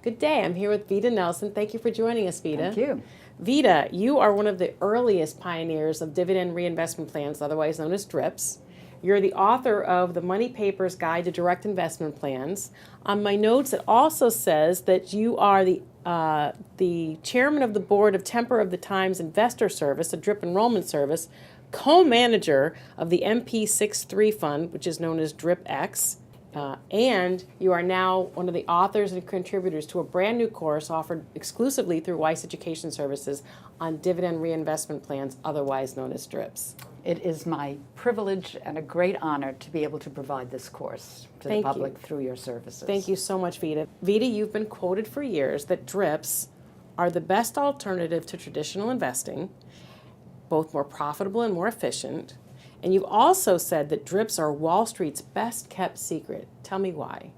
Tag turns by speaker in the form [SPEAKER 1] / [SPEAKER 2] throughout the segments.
[SPEAKER 1] Good day. I'm here with Vita Nelson. Thank you for joining us, Vita.
[SPEAKER 2] Thank you.
[SPEAKER 1] Vita, you are one of the earliest pioneers of dividend reinvestment plans, otherwise known as DRIPs. You're the author of the Money Papers Guide to Direct Investment Plans. On my notes, it also says that you are the chairman of the board of Temper of the Times Investor Service, a DRIP enrollment service, co-manager of the MP63 fund, which is known as DRIP-X, and you are now one of the authors and contributors to a brand new course offered exclusively through Weiss Education Services on dividend reinvestment plans, otherwise known as DRIPs.
[SPEAKER 2] It is my privilege and a great honor to be able to provide this course to the public through your services.
[SPEAKER 1] Thank you so much, Vita. Vita, you've been quoted for years that DRIPs are the best alternative to traditional investing, both more profitable and more efficient. And you've also said that DRIPs are Wall Street's best kept secret. Tell me why.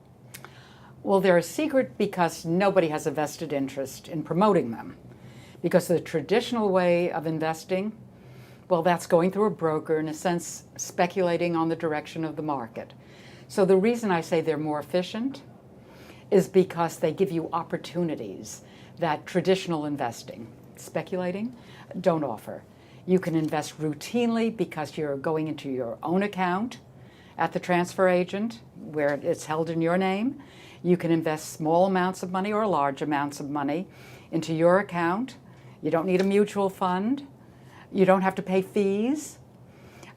[SPEAKER 2] Well, they're a secret because nobody has a vested interest in promoting them. Because the traditional way of investing, well, that's going through a broker, in a sense, speculating on the direction of the market. So the reason I say they're more efficient is because they give you opportunities that traditional investing, speculating, don't offer. You can invest routinely because you're going into your own account at the transfer agent where it's held in your name. You can invest small amounts of money or large amounts of money into your account. You don't need a mutual fund. You don't have to pay fees.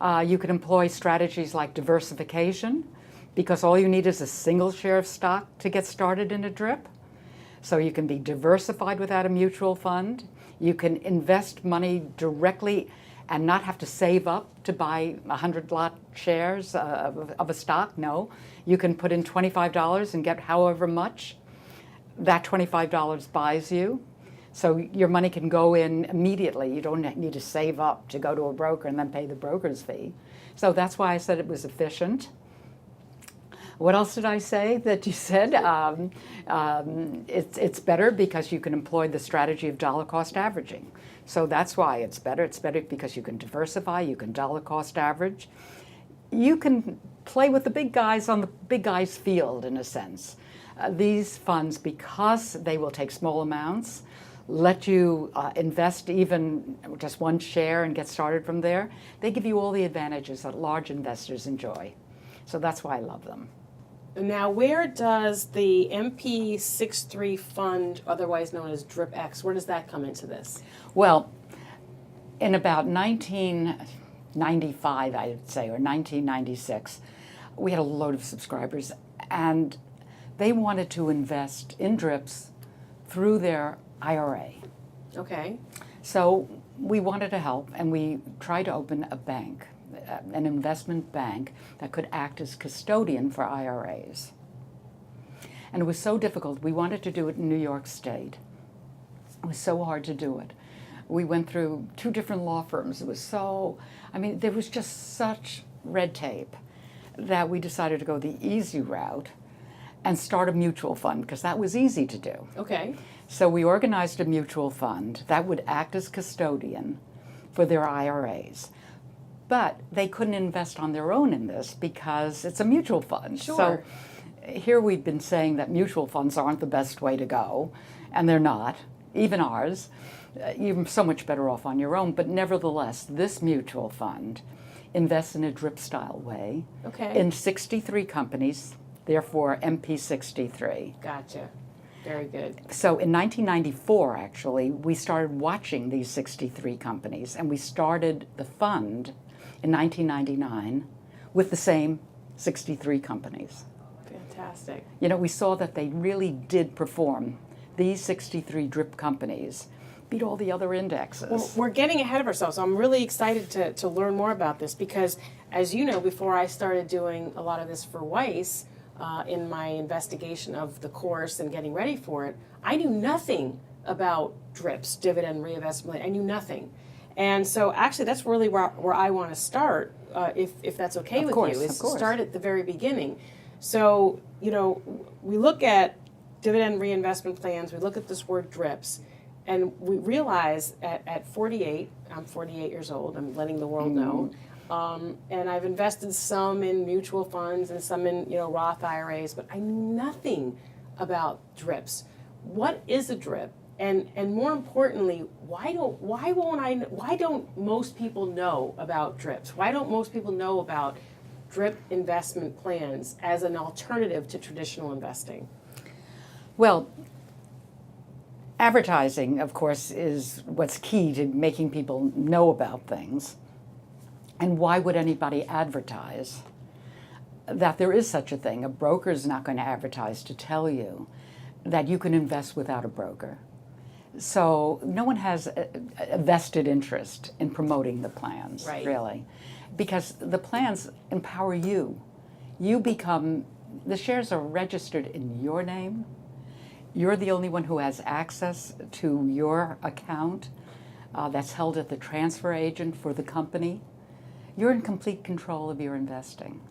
[SPEAKER 2] You can employ strategies like diversification because all you need is a single share of stock to get started in a DRIP. So you can be diversified without a mutual fund. You can invest money directly and not have to save up to buy 100 lot shares of a stock. No, you can put in $25 and get however much that $25 buys you. So your money can go in immediately. You don't need to save up to go to a broker and then pay the broker's fee. So that's why I said it was efficient. What else did I say that you said? It's better because you can employ the strategy of dollar cost averaging. So that's why it's better. It's better because you can diversify, you can dollar cost average. You can play with the big guys on the big guys field, in a sense. These funds, because they will take small amounts, let you invest even just one share and get started from there, they give you all the advantages that large investors enjoy. So that's why I love them.
[SPEAKER 1] Now, where does the MP63 fund, otherwise known as DRIP-X, where does that come into this?
[SPEAKER 2] Well, in about 1995, I'd say, or 1996, we had a load of subscribers, and they wanted to invest in DRIPs through their IRA.
[SPEAKER 1] Okay.
[SPEAKER 2] So we wanted to help, and we tried to open a bank, an investment bank that could act as custodian for IRAs. And it was so difficult. We wanted to do it in New York State. It was so hard to do it. We went through 2 different law firms. It was so, there was just such red tape that we decided to go the easy route and start a mutual fund, because that was easy to do.
[SPEAKER 1] Okay.
[SPEAKER 2] So we organized a mutual fund that would act as custodian for their IRAs. But they couldn't invest on their own in this because it's a mutual fund.
[SPEAKER 1] Sure.
[SPEAKER 2] So here we've been saying that mutual funds aren't the best way to go, and they're not, even ours. You're so much better off on your own. But nevertheless, this mutual fund invests in a DRIP-style way in 63 companies, therefore MP63.
[SPEAKER 1] Gotcha. Very good.
[SPEAKER 2] So in 1994, actually, we started watching these 63 companies, and we started the fund in 1999 with the same 63 companies.
[SPEAKER 1] Fantastic.
[SPEAKER 2] We saw that they really did perform. These 63 DRIP companies beat all the other indexes.
[SPEAKER 1] Well, we're getting ahead of ourselves. I'm really excited to learn more about this because, as you know, before I started doing a lot of this for Weiss, in my investigation of the course and getting ready for it, I knew nothing about DRIPs, dividend reinvestment. I knew nothing. And so actually that's really where I want to start, if that's okay with you, is to start at the very beginning. So, we look at dividend reinvestment plans, we look at this word DRIPs, and we realize at 48, I'm 48 years old, I'm letting the world know, and I've invested some in mutual funds and some in Roth IRAs, but I knew nothing about DRIPs. what is a DRIP? And more importantly, why don't most people know about DRIPs? Why don't most people know about DRIP investment plans as an alternative to traditional investing?
[SPEAKER 2] Well, advertising, of course, is what's key to making people know about things. And why would anybody advertise that there is such a thing? A broker is not going to advertise to tell you that you can invest without a broker. So no one has a vested interest in promoting the plans,
[SPEAKER 1] Right.
[SPEAKER 2] really, because the plans empower you. You become, the shares are registered in your name. You're the only one who has access to your account that's held at the transfer agent for the company. You're in complete control of your investing.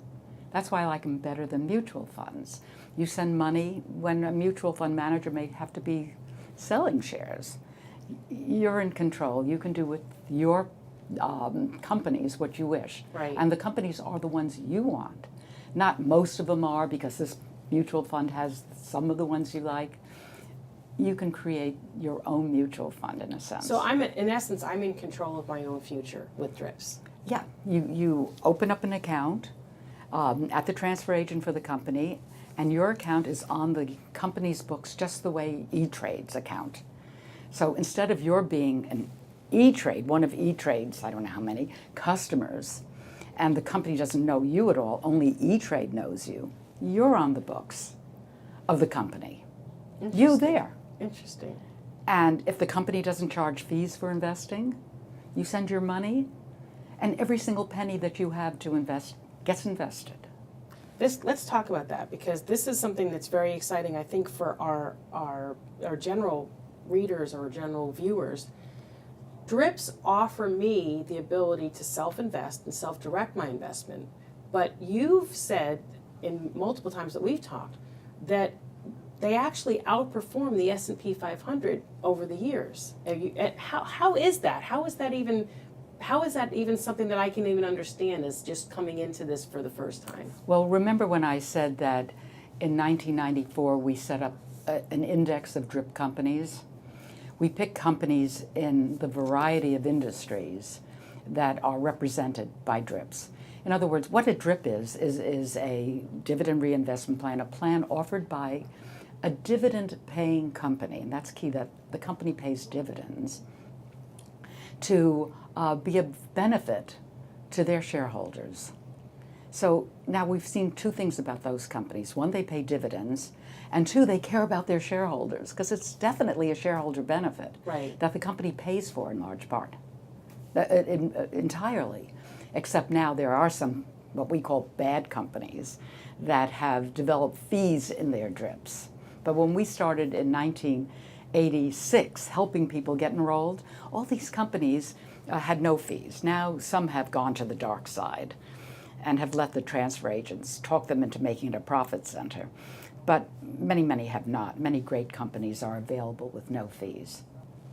[SPEAKER 2] That's why I like them better than mutual funds. You send money when a mutual fund manager may have to be selling shares. You're in control. You can do with your companies what you wish.
[SPEAKER 1] Right.
[SPEAKER 2] And the companies are the ones you want. Not most of them are, because this mutual fund has some of the ones you like. You can create your own mutual fund in a sense.
[SPEAKER 1] So in essence, I'm in control of my own future with DRIPs.
[SPEAKER 2] Yeah, you open up an account at the transfer agent for the company, and your account is on the company's books just the way E-Trade's account. So instead of your being an E-Trade, one of E-Trade's, I don't know how many, customers, and the company doesn't know you at all, only E-Trade knows you, you're on the books of the company. You there.
[SPEAKER 1] Interesting.
[SPEAKER 2] And if the company doesn't charge fees for investing, you send your money, and every single penny that you have to invest gets invested.
[SPEAKER 1] Let's talk about that, because this is something that's very exciting, I think, for our general readers or general viewers. DRIPs offer me the ability to self-invest and self-direct my investment, but you've said in multiple times that we've talked that they actually outperform the S&P 500 over the years. How is that? How is that even something that I can even understand as just coming into this for the first time?
[SPEAKER 2] Well, remember when I said that in 1994 we set up an index of DRIP companies? We pick companies in the variety of industries that are represented by DRIPs. In other words, what a DRIP is a dividend reinvestment plan, a plan offered by a dividend-paying company, and that's key, that the company pays dividends, to be of benefit to their shareholders. So now we've seen two things about those companies. One, they pay dividends, and two, they care about their shareholders, because it's definitely a shareholder benefit
[SPEAKER 1] Right.
[SPEAKER 2] that the company pays for in large part, entirely. Except now there are some, what we call bad companies, that have developed fees in their DRIPs. But when we started in 1986 helping people get enrolled, all these companies had no fees. Now some have gone to the dark side and have let the transfer agents talk them into making it a profit center. But many, many have not. Many great companies are available with no fees.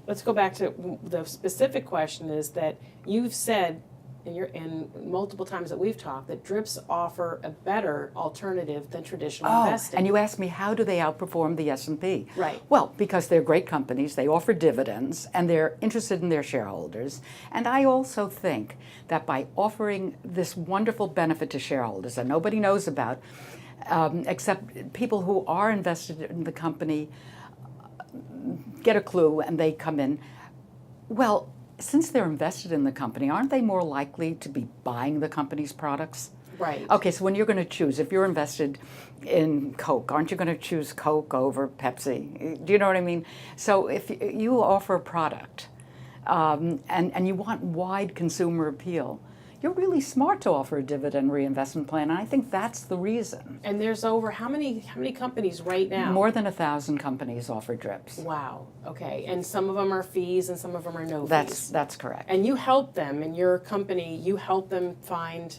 [SPEAKER 1] Let's go back to the specific question, is that you've said in multiple times that we've talked that DRIPs offer a better alternative than traditional investing.
[SPEAKER 2] And you asked me, how do they outperform the S&P?
[SPEAKER 1] Right.
[SPEAKER 2] Well, because they're great companies, they offer dividends, and they're interested in their shareholders. And I also think that by offering this wonderful benefit to shareholders that nobody knows about, except people who are invested in the company get a clue and they come in, well, since they're invested in the company, aren't they more likely to be buying the company's products?
[SPEAKER 1] Right.
[SPEAKER 2] Okay, so when you're going to choose, if you're invested in Coke, aren't you going to choose Coke over Pepsi? Do you know what I mean? So if you offer a product and you want wide consumer appeal, you're really smart to offer a dividend reinvestment plan, and I think that's the reason.
[SPEAKER 1] And there's over how many companies right now?
[SPEAKER 2] More than 1,000 companies offer DRIPs.
[SPEAKER 1] Wow. Okay. And some of them are fees and some of them are no fees.
[SPEAKER 2] That's correct.
[SPEAKER 1] And you help them in your company, you help them find...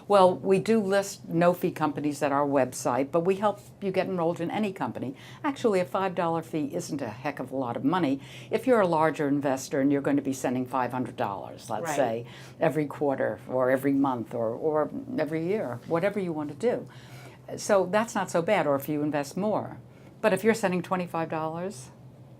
[SPEAKER 2] Well, we do list no-fee companies at our website, but we help you get enrolled in any company. Actually, a $5 fee isn't a heck of a lot of money. If you're a larger investor and you're going to be sending $500, let's say, every quarter or every month or every year, whatever you want to do. So that's not so bad, or if you invest more. But if you're sending $25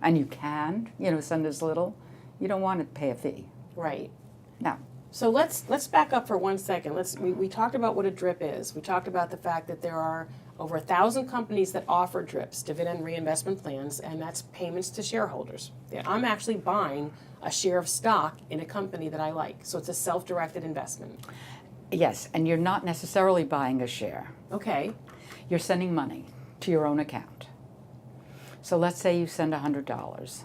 [SPEAKER 2] and you can, send as little, you don't want to pay a fee.
[SPEAKER 1] Right.
[SPEAKER 2] Now,
[SPEAKER 1] So let's back up for 1 second. We talked about what a DRIP is. We talked about the fact that there are over 1,000 companies that offer DRIPs, dividend reinvestment plans, and that's payments to shareholders. Yeah, I'm actually buying a share of stock in a company that I like. So it's a self-directed investment.
[SPEAKER 2] yes, and you're not necessarily buying a share.
[SPEAKER 1] Okay.
[SPEAKER 2] You're sending money to your own account. So let's say you send $100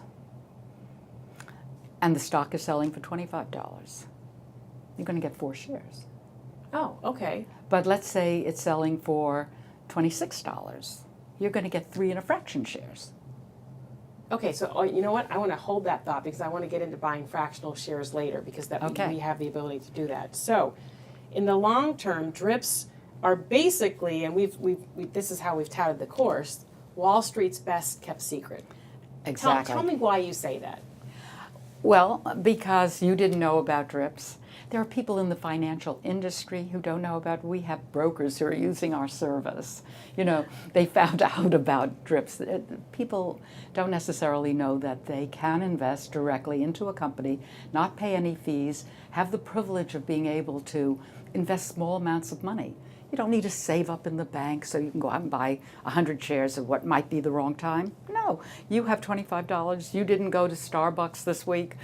[SPEAKER 2] and the stock is selling for $25. You're going to get 4 shares.
[SPEAKER 1] Oh, okay.
[SPEAKER 2] But let's say it's selling for $26. You're going to get 3 and a fraction shares.
[SPEAKER 1] Okay, so you know what? I want to hold that thought because I want to get into buying fractional shares later because
[SPEAKER 2] Okay.
[SPEAKER 1] we have the ability to do that. So, in the long term, DRIPs are basically, and this is how we've touted the course, Wall Street's best kept secret.
[SPEAKER 2] Exactly.
[SPEAKER 1] Tell me why you say that.
[SPEAKER 2] Well, because you didn't know about DRIPs. There are people in the financial industry who don't know about. We have brokers who are using our service. They found out about DRIPs. People don't necessarily know that they can invest directly into a company, not pay any fees, have the privilege of being able to invest small amounts of money. You don't need to save up in the bank so you can go out and buy 100 shares of what might be the wrong time. No, you have $25. You didn't go to Starbucks this week.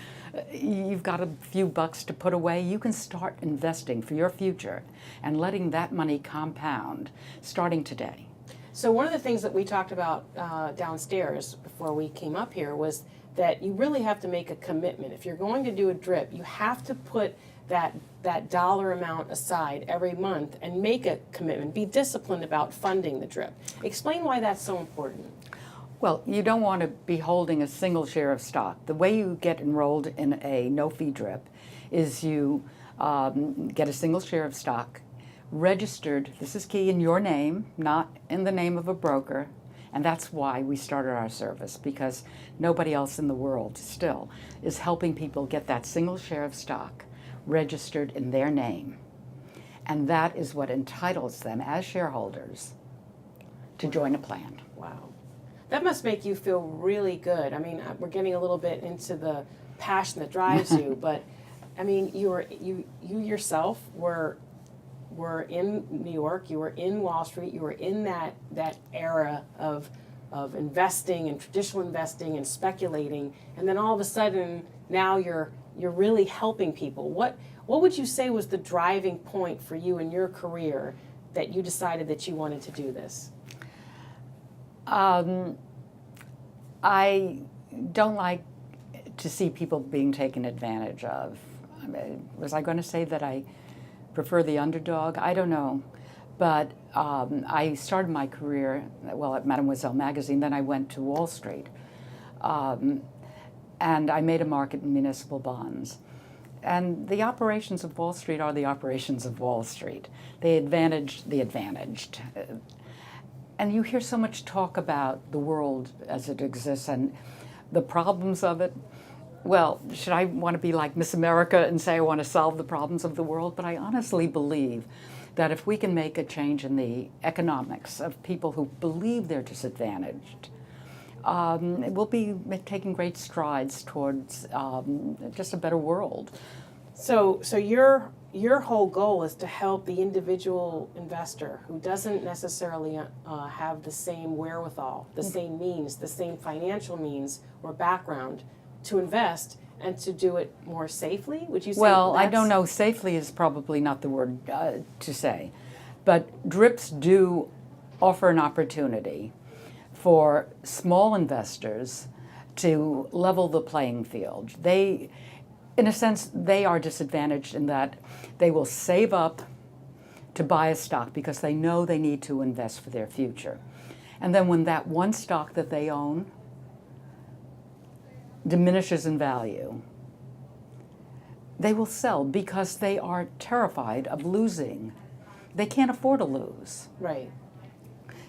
[SPEAKER 2] You've got a few bucks to put away. You can start investing for your future and letting that money compound starting today.
[SPEAKER 1] So one of the things that we talked about downstairs before we came up here was that you really have to make a commitment. If you're going to do a DRIP, you have to put that dollar amount aside every month and make a commitment. Be disciplined about funding the DRIP. Explain why that's so important.
[SPEAKER 2] Well, you don't want to be holding a single share of stock. The way you get enrolled in a no-fee DRIP is you get a single share of stock registered, this is key, in your name, not in the name of a broker. And that's why we started our service, because nobody else in the world still is helping people get that single share of stock registered in their name. And that is what entitles them as shareholders to join a plan.
[SPEAKER 1] Wow. That must make you feel really good. I mean, we're getting a little bit into the passion that drives you, but I mean, you yourself were in New York, you were in Wall Street, you were in that era of investing and traditional investing and speculating, and then all of a sudden now you're really helping people. What would you say was the driving point for you in your career that you decided that you wanted to do this?
[SPEAKER 2] I don't like to see people being taken advantage of. I mean, was I going to say that I prefer the underdog? I don't know. But I started my career, at Mademoiselle magazine, then I went to Wall Street. And I made a market in municipal bonds. And the operations of Wall Street are the operations of Wall Street. They advantaged the advantaged. And you hear so much talk about the world as it exists and the problems of it. Well, should I want to be like Miss America and say I want to solve the problems of the world? But I honestly believe that if we can make a change in the economics of people who believe they're disadvantaged, we'll be taking great strides towards just a better world.
[SPEAKER 1] So your whole goal is to help the individual investor who doesn't necessarily have the same wherewithal, the same means, the same financial means or background to invest and to do it more safely? Would you say?
[SPEAKER 2] Well, I don't know. Safely is probably not the word to say. But DRIPs do offer an opportunity for small investors to level the playing field. They, in a sense, they are disadvantaged in that they will save up to buy a stock because they know they need to invest for their future. And then when that one stock that they own diminishes in value, they will sell because they are terrified of losing. They can't afford to lose.
[SPEAKER 1] Right.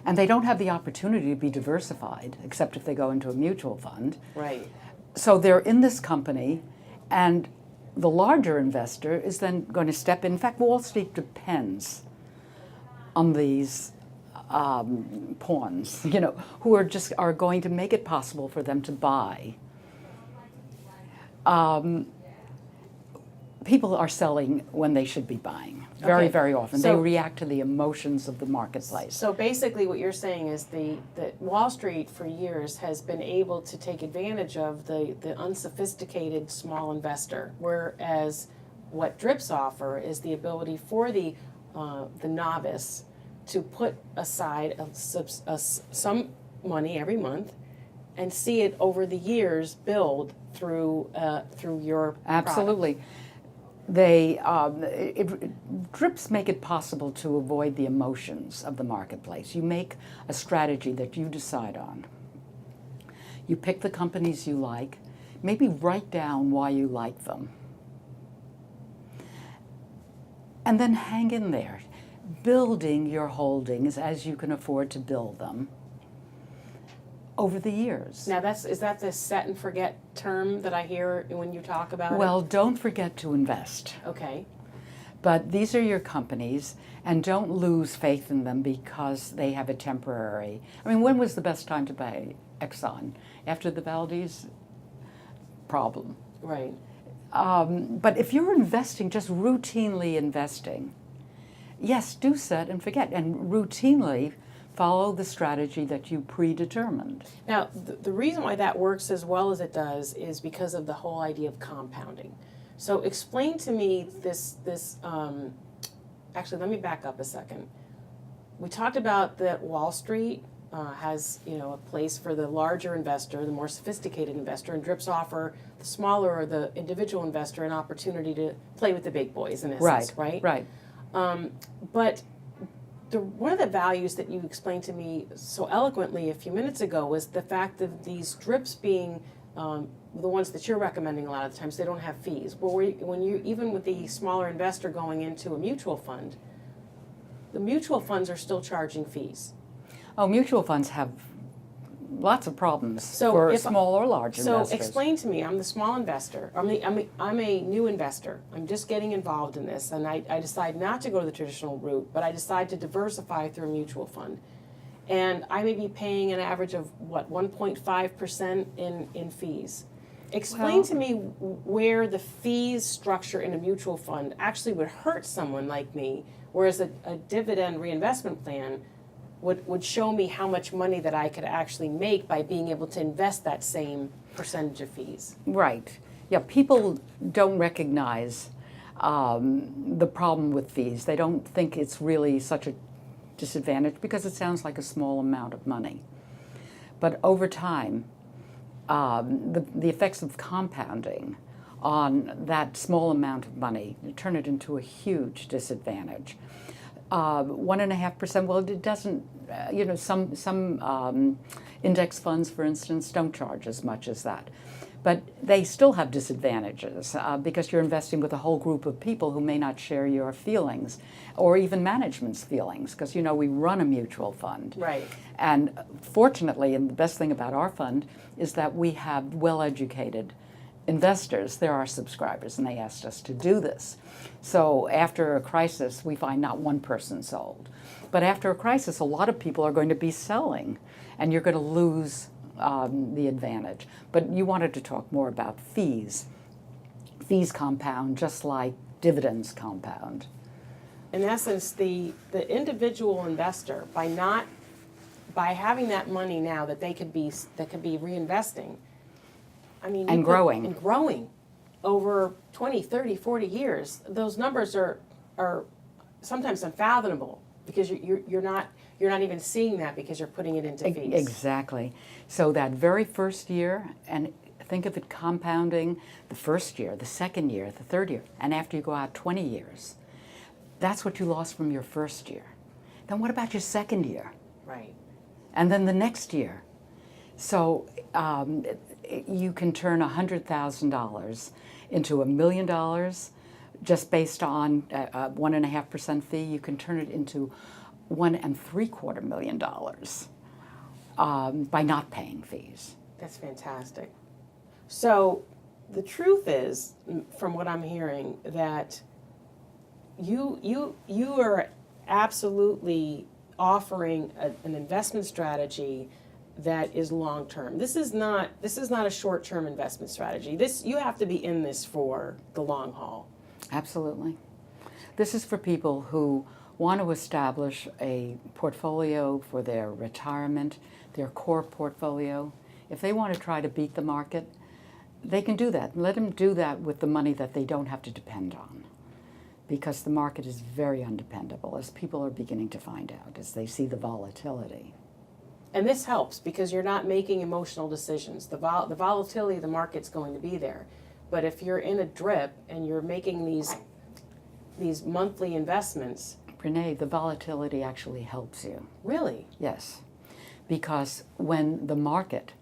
[SPEAKER 2] And they don't have the opportunity to be diversified, except if they go into a mutual fund.
[SPEAKER 1] Right.
[SPEAKER 2] So they're in this company, and the larger investor is then going to step in. In fact, Wall Street depends on these pawns, you know, who are going to make it possible for them to buy. People are selling when they should be buying. Very,
[SPEAKER 1] Okay.
[SPEAKER 2] very often.
[SPEAKER 1] So-
[SPEAKER 2] they react to the emotions of the marketplace.
[SPEAKER 1] So basically what you're saying is that Wall Street for years has been able to take advantage of the unsophisticated small investor, whereas what DRIPs offer is the ability for the novice to put aside some money every month and see it over the years build through your product.
[SPEAKER 2] Absolutely. DRIPs make it possible to avoid the emotions of the marketplace. You make a strategy that you decide on. You pick the companies you like, maybe write down why you like them. And then hang in there, building your holdings as you can afford to build them over the years.
[SPEAKER 1] Now is that the set and forget term that I hear when you talk about
[SPEAKER 2] Well,
[SPEAKER 1] it?
[SPEAKER 2] don't forget to invest.
[SPEAKER 1] Okay.
[SPEAKER 2] But these are your companies, and don't lose faith in them because they have a temporary. I mean, when was the best time to buy Exxon? After the Valdez problem.
[SPEAKER 1] Right.
[SPEAKER 2] But if you're investing, just routinely investing, yes, do set and forget, and routinely follow the strategy that you predetermined.
[SPEAKER 1] Now, the reason why that works as well as it does is because of the whole idea of compounding. So explain to me actually, let me back up a second. We talked about that Wall Street has, a place for the larger investor, the more sophisticated investor, and DRIPs offer the smaller or the individual investor an opportunity to play with the big boys in essence, right?
[SPEAKER 2] Right.
[SPEAKER 1] But one of the values that you explained to me so eloquently a few minutes ago was the fact that these DRIPs being the ones that you're recommending a lot of the times, they don't have fees. Well, when you even with the smaller investor going into a mutual fund, the mutual funds are still charging fees.
[SPEAKER 2] Oh, mutual funds have lots of problems
[SPEAKER 1] So
[SPEAKER 2] for
[SPEAKER 1] if-
[SPEAKER 2] small or large investors.
[SPEAKER 1] So explain to me, I'm the small investor, I'm a new investor, I'm just getting involved in this, and I decide not to go to the traditional route, but I decide to diversify through a mutual fund. And I may be paying an average of, 1.5% in fees. Explain
[SPEAKER 2] Well-
[SPEAKER 1] to me where the fees structure in a mutual fund actually would hurt someone like me, whereas a dividend reinvestment plan would show me how much money that I could actually make by being able to invest that same percentage of fees.
[SPEAKER 2] Right. Yeah, people don't recognize the problem with fees. They don't think it's really such a disadvantage because it sounds like a small amount of money. But over time, the effects of compounding on that small amount of money turn it into a huge disadvantage. 1.5%. Well, it doesn't. Some index funds, for instance, don't charge as much as that, but they still have disadvantages because you're investing with a whole group of people who may not share your feelings, or even management's feelings. Because we run a mutual fund,
[SPEAKER 1] Right.
[SPEAKER 2] and fortunately, and the best thing about our fund is that we have well-educated investors. They're our subscribers, and they asked us to do this. So after a crisis, we find not one person sold. But after a crisis, a lot of people are going to be selling, and you're going to lose the advantage. But you wanted to talk more about fees. Fees compound just like dividends compound.
[SPEAKER 1] In essence, the individual investor, by having that money now that could be reinvesting,
[SPEAKER 2] And growing.
[SPEAKER 1] And growing over 20, 30, 40 years, those numbers are sometimes unfathomable because you're not even seeing that because you're putting it into fees.
[SPEAKER 2] Exactly. So that very first year, and think of it compounding the first year, the second year, the third year, and after you go out 20 years, that's what you lost from your first year. Then what about your second year?
[SPEAKER 1] Right.
[SPEAKER 2] And then the next year. So you can turn $100,000 into $1 million just based on a 1.5% fee. You can turn it into $1.75 million by not paying fees.
[SPEAKER 1] That's fantastic. So the truth is, from what I'm hearing, that you are absolutely offering an investment strategy that is long term. This is not a short term investment strategy. You have to be in this for the long haul.
[SPEAKER 2] Absolutely. This is for people who want to establish a portfolio for their retirement, their core portfolio. If they want to try to beat the market, they can do that. Let them do that with the money that they don't have to depend on, because the market is very undependable, as people are beginning to find out, as they see the volatility.
[SPEAKER 1] And this helps because you're not making emotional decisions. The volatility of the market's going to be there. But if you're in a drip and you're making these monthly investments.
[SPEAKER 2] Renee, the volatility actually helps you.
[SPEAKER 1] Really?
[SPEAKER 2] Yes. Because when the market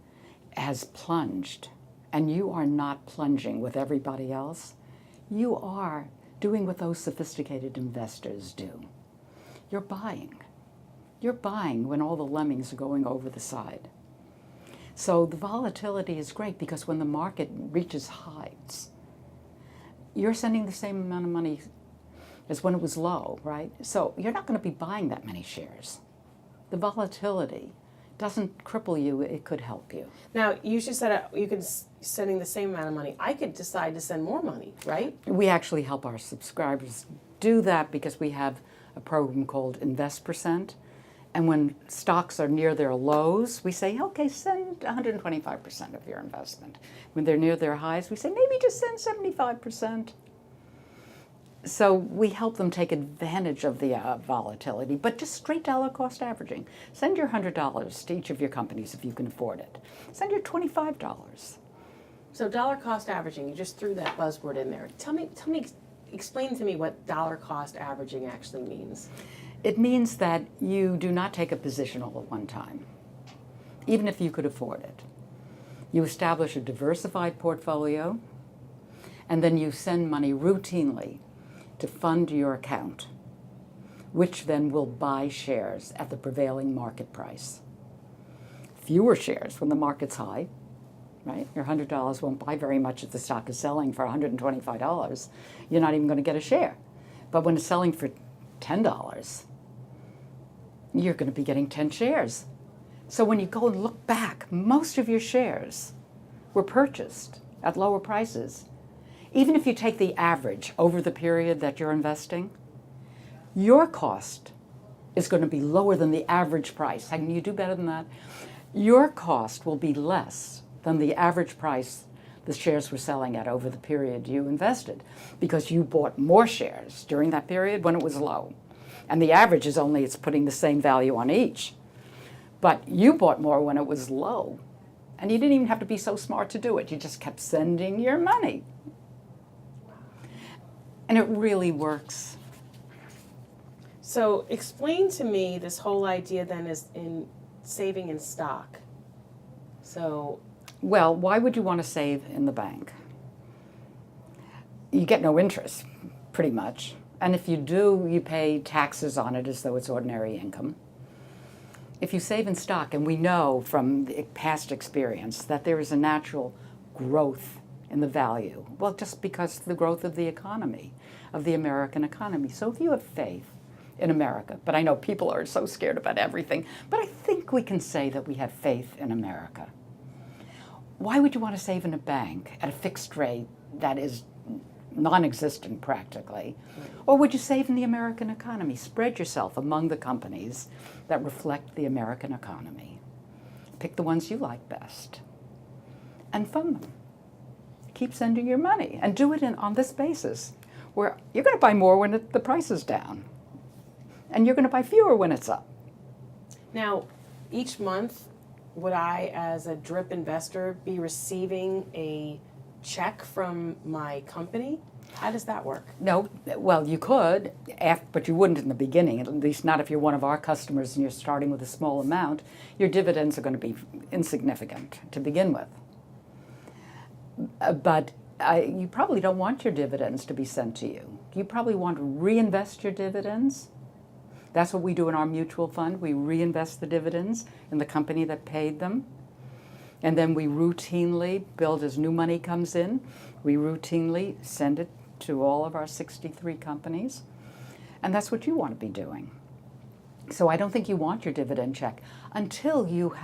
[SPEAKER 2] has plunged and you are not plunging with everybody else, you are doing what those sophisticated investors do. You're buying. You're buying when all the lemmings are going over the side. So the volatility is great because when the market reaches heights, you're sending the same amount of money as when it was low, right? So you're not going to be buying that many shares. The volatility doesn't cripple you, it could help you.
[SPEAKER 1] Now, you said you could sending the same amount of money. I could decide to send more money, right?
[SPEAKER 2] We actually help our subscribers do that because we have a program called Invest Percent. And when stocks are near their lows, we say, okay, send 125% of your investment. When they're near their highs, we say, maybe just send 75%. So we help them take advantage of the volatility, but just straight dollar cost averaging. Send your $100 to each of your companies if you can afford it. Send your $25.
[SPEAKER 1] So dollar cost averaging, you just threw that buzzword in there. Explain to me what dollar cost averaging actually means.
[SPEAKER 2] It means that you do not take a position all at one time, even if you could afford it. You establish a diversified portfolio, and then you send money routinely to fund your account, which then will buy shares at the prevailing market price. Fewer shares when the market's high, right? Your $100 won't buy very much if the stock is selling for $125. You're not even going to get a share. But when it's selling for $10, you're going to be getting 10 shares. So when you go and look back, most of your shares were purchased at lower prices. Even if you take the average over the period that you're investing, your cost is going to be lower than the average price. Can you do better than that? Your cost will be less than the average price the shares were selling at over the period you invested, because you bought more shares during that period when it was low. And the average is only it's putting the same value on each. But you bought more when it was low. And you didn't even have to be so smart to do it. You just kept sending your money. And it really works.
[SPEAKER 1] So explain to me this whole idea then is in saving in stock. So,
[SPEAKER 2] well, why would you want to save in the bank? You get no interest, pretty much. And if you do, you pay taxes on it as though it's ordinary income. If you save in stock, and we know from the past experience that there is a natural growth in the value, well, just because of the growth of the economy, of the American economy. So if you have faith in America, but I know people are so scared about everything, but I think we can say that we have faith in America. Why would you want to save in a bank at a fixed rate that is non-existent practically? Or would you save in the American economy? Spread yourself among the companies that reflect the American economy. Pick the ones you like best and fund them. Keep sending your money and do it on this basis where you're going to buy more when the price is down and you're going to buy fewer when it's up.
[SPEAKER 1] Now, each month, would I, as a DRIP investor, be receiving a check from my company? How does that work?
[SPEAKER 2] No, well, you could, but you wouldn't in the beginning, at least not if you're one of our customers and you're starting with a small amount. Your dividends are going to be insignificant to begin with. But you probably don't want your dividends to be sent to you. You probably want to reinvest your dividends. That's what we do in our mutual fund. We reinvest the dividends in the company that paid them. And then we routinely build as new money comes in. We routinely send it to all of our 63 companies. And that's what you want to be doing. So I don't think you want your dividend check until you're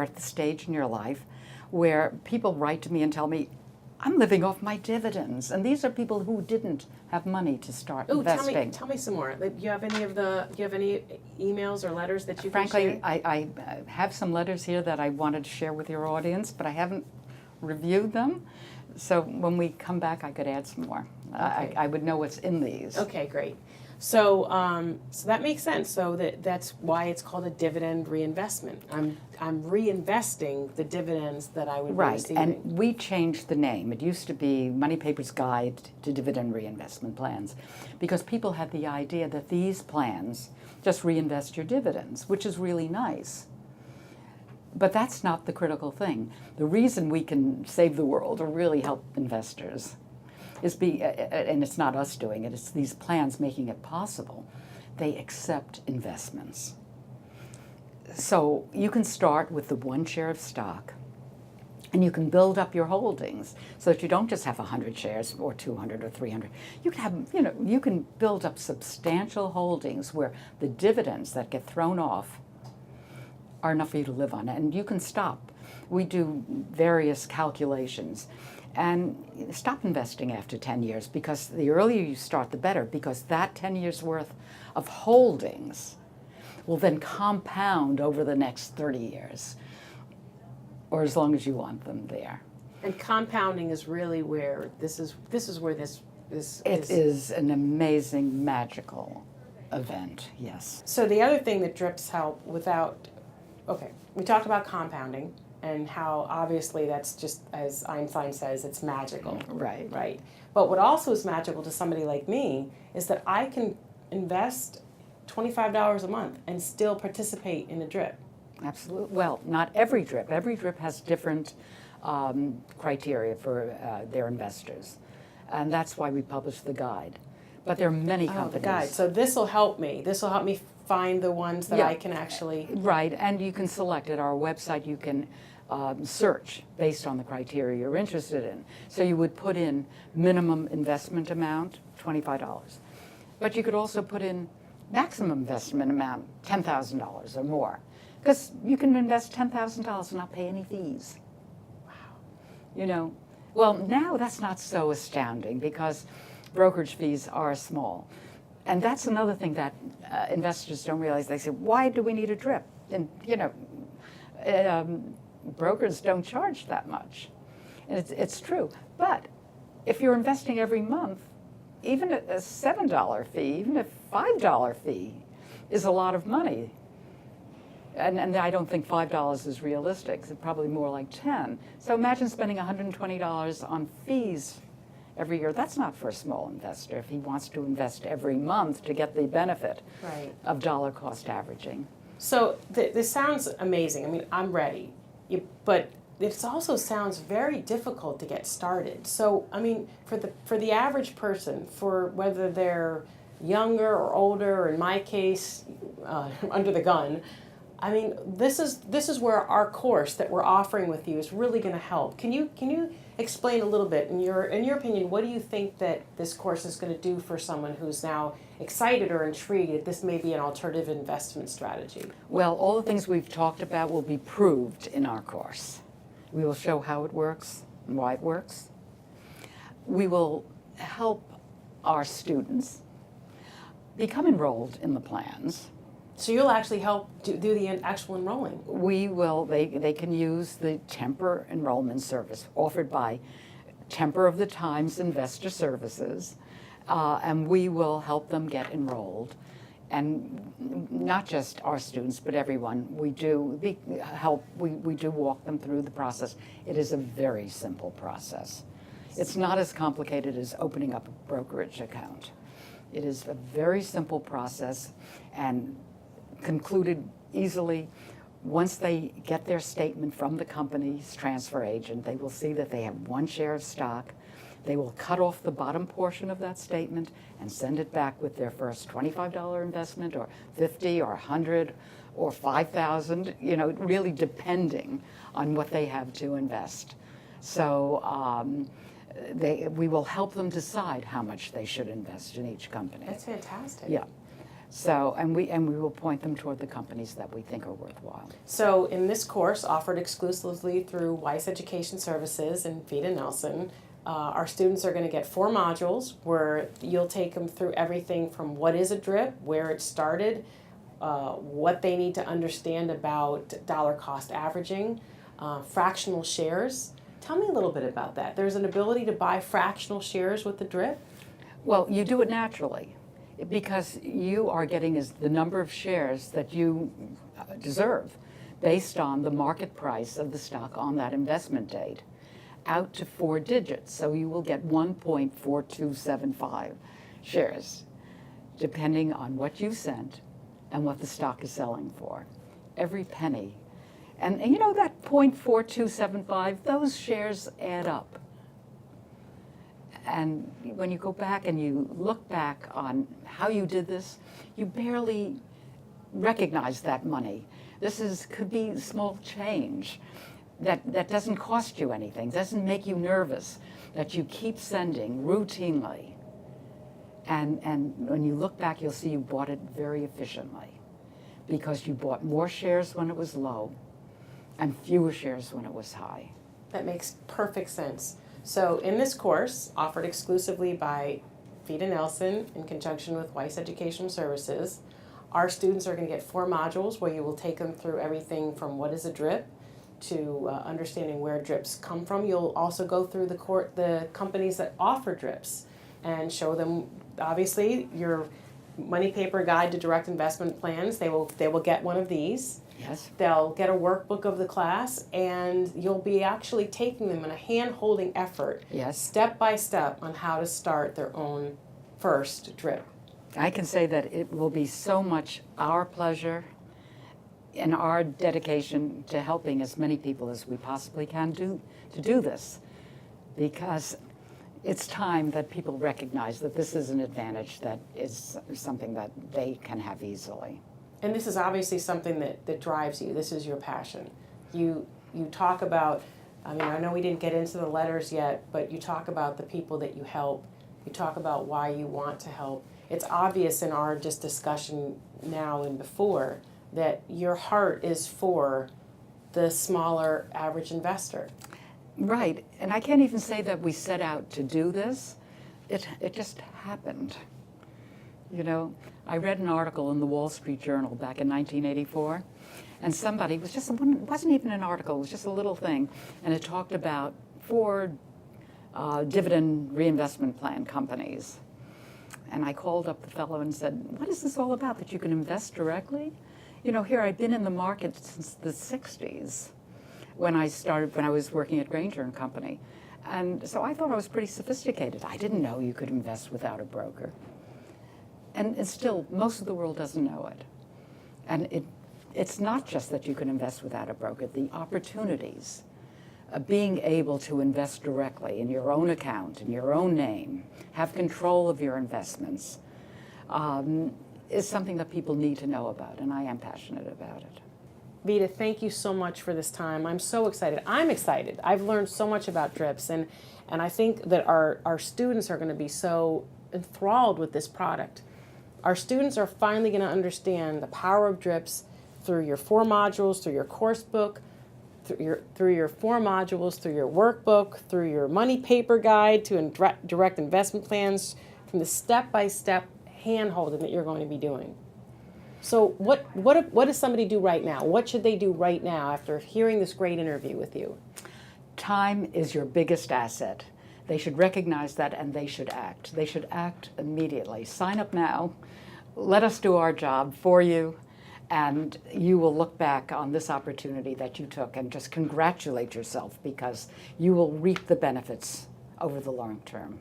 [SPEAKER 2] at the stage in your life where people write to me and tell me, I'm living off my dividends. And these are people who didn't have money to start investing.
[SPEAKER 1] Tell me some more. Do you have any emails or letters that you
[SPEAKER 2] Frankly,
[SPEAKER 1] can share?
[SPEAKER 2] I have some letters here that I wanted to share with your audience, but I haven't reviewed them. So when we come back, I could add some more.
[SPEAKER 1] Okay.
[SPEAKER 2] I would know what's in these.
[SPEAKER 1] Okay, great. So, so that makes sense. So that's why it's called a dividend reinvestment. I'm reinvesting the dividends that I would be
[SPEAKER 2] Right,
[SPEAKER 1] receiving.
[SPEAKER 2] and we changed the name. It used to be Money Paper's Guide to Dividend Reinvestment Plans, because people had the idea that these plans just reinvest your dividends, which is really nice. But that's not the critical thing. The reason we can save the world or really help investors and it's not us doing it, it's these plans making it possible. They accept investments. So you can start with the 1 share of stock, and you can build up your holdings so that you don't just have 100 shares or 200 or 300. You can have, you can build up substantial holdings where the dividends that get thrown off are enough for you to live on, and you can stop. We do various calculations. And stop investing after 10 years, because the earlier you start, the better, because that 10 years worth of holdings will then compound over the next 30 years, or as long as you want them there.
[SPEAKER 1] And compounding is really where this is where this
[SPEAKER 2] It is an amazing, magical event, yes.
[SPEAKER 1] So the other thing that drips help we talked about compounding and how obviously that's just, as Einstein says, it's magical.
[SPEAKER 2] Right.
[SPEAKER 1] Right. But what also is magical to somebody like me is that I can invest $25 a month and still participate in a drip.
[SPEAKER 2] Absolutely. Well, not every drip. Every drip has different criteria for their investors. And that's why we publish the guide. But there are many companies.
[SPEAKER 1] The guide. So this will help me. This will help me find the ones that I can actually...
[SPEAKER 2] Right, and you can select at our website, you can search based on the criteria you're interested in. So you would put in minimum investment amount, $25. But you could also put in maximum investment amount, $10,000 or more. Because you can invest $10,000 and not pay any fees. Wow. Well, now that's not so astounding because brokerage fees are small. And that's another thing that investors don't realize. They say, why do we need a drip? And, brokers don't charge that much. And it's true. But if you're investing every month, even a $7 fee, even a $5 fee is a lot of money. And I don't think $5 is realistic. It's probably more like $10. So imagine spending $120 on fees every year. That's not for a small investor if he wants to invest every month to get the benefit of dollar cost averaging.
[SPEAKER 1] So this sounds amazing. I mean, I'm ready. But it also sounds very difficult to get started. So, I mean, for the average person, for whether they're younger or older, or in my case, under the gun, I mean, this is where our course that we're offering with you is really going to help. Can you explain a little bit, in your opinion, what do you think that this course is going to do for someone who's now excited or intrigued that this may be an alternative investment strategy?
[SPEAKER 2] Well, all the things we've talked about will be proved in our course. We will show how it works and why it works. We will help our students become enrolled in the plans.
[SPEAKER 1] So you'll actually help do the actual enrolling?
[SPEAKER 2] We will, they can use the Temper enrollment service offered by Temper of the Times Investor Services, and we will help them get enrolled. And not just our students, but everyone. We do walk them through the process. It is a very simple process. It's not as complicated as opening up a brokerage account. It is a very simple process and concluded easily. Once they get their statement from the company's transfer agent, they will see that they have 1 share of stock. They will cut off the bottom portion of that statement and send it back with their first $25 investment or $50 or $100 or $5,000, really depending on what they have to invest. So we will help them decide how much they should invest in each company.
[SPEAKER 1] That's fantastic.
[SPEAKER 2] Yeah. So, and we will point them toward the companies that we think are worthwhile.
[SPEAKER 1] So in this course, offered exclusively through Weiss Education Services and Vita Nelson, our students are going to get 4 modules where you'll take them through everything from what is a DRIP, where it started, what they need to understand about dollar cost averaging, fractional shares. Tell me a little bit about that. There's an ability to buy fractional shares with the DRIP?
[SPEAKER 2] Well, you do it naturally because you are getting the number of shares that you deserve based on the market price of the stock on that investment date out to 4 digits. So you will get 1.4275 shares depending on what you sent and what the stock is selling for. Every penny. And you know that 0.4275, those shares add up. And when you go back and you look back on how you did this, you barely recognize that money. Could be small change that doesn't cost you anything, doesn't make you nervous, that you keep sending routinely. And when you look back, you'll see you bought it very efficiently because you bought more shares when it was low and fewer shares when it was high.
[SPEAKER 1] That makes perfect sense. So in this course, offered exclusively by Vita Nelson in conjunction with Weiss Education Services, our students are going to get 4 modules where you will take them through everything from what is a DRIP to understanding where DRIPs come from. You'll also go through the companies that offer DRIPs and show them, obviously, your money paper guide to direct investment plans. They will get one of these.
[SPEAKER 2] Yes.
[SPEAKER 1] They'll get a workbook of the class, and you'll be actually taking them in a hand-holding effort,
[SPEAKER 2] Yes.
[SPEAKER 1] step by step, on how to start their own first DRIP.
[SPEAKER 2] I can say that it will be so much our pleasure and our dedication to helping as many people as we possibly can to do this, because it's time that people recognize that this is an advantage that is something that they can have easily.
[SPEAKER 1] And this is obviously something that drives you. This is your passion. You talk about, I mean, I know we didn't get into the letters yet, but you talk about the people that you help. You talk about why you want to help. It's obvious in our just discussion now and before that your heart is for the smaller average investor.
[SPEAKER 2] Right, and I can't even say that we set out to do this. It just happened. You know, I read an article in the Wall Street Journal back in 1984, and somebody, it wasn't even an article, it was just a little thing, and it talked about 4 dividend reinvestment plan companies. And I called up the fellow and said, what is this all about, that you can invest directly? You know, here I've been in the market since the 60s when I was working at Granger and Company. And so I thought I was pretty sophisticated. I didn't know you could invest without a broker. And still, most of the world doesn't know it. And it's not just that you can invest without a broker. The opportunities of being able to invest directly in your own account, in your own name, have control of your investments, is something that people need to know about, and I am passionate about it.
[SPEAKER 1] Vita, thank you so much for this time. I'm so excited. I'm excited. I've learned so much about DRIPs, and I think that our students are going to be so enthralled with this product. Our students are finally going to understand the power of DRIPs through your 4 modules, through your course book, through your 4 modules, through your workbook, through your money paper guide to direct investment plans, from the step-by-step hand-holding that you're going to be doing. So what does somebody do right now? What should they do right now after hearing this great interview with you?
[SPEAKER 2] Time is your biggest asset. They should recognize that, and they should act. They should act immediately. Sign up now. Let us do our job for you, and you will look back on this opportunity that you took and just congratulate yourself, because you will reap the benefits over the long term.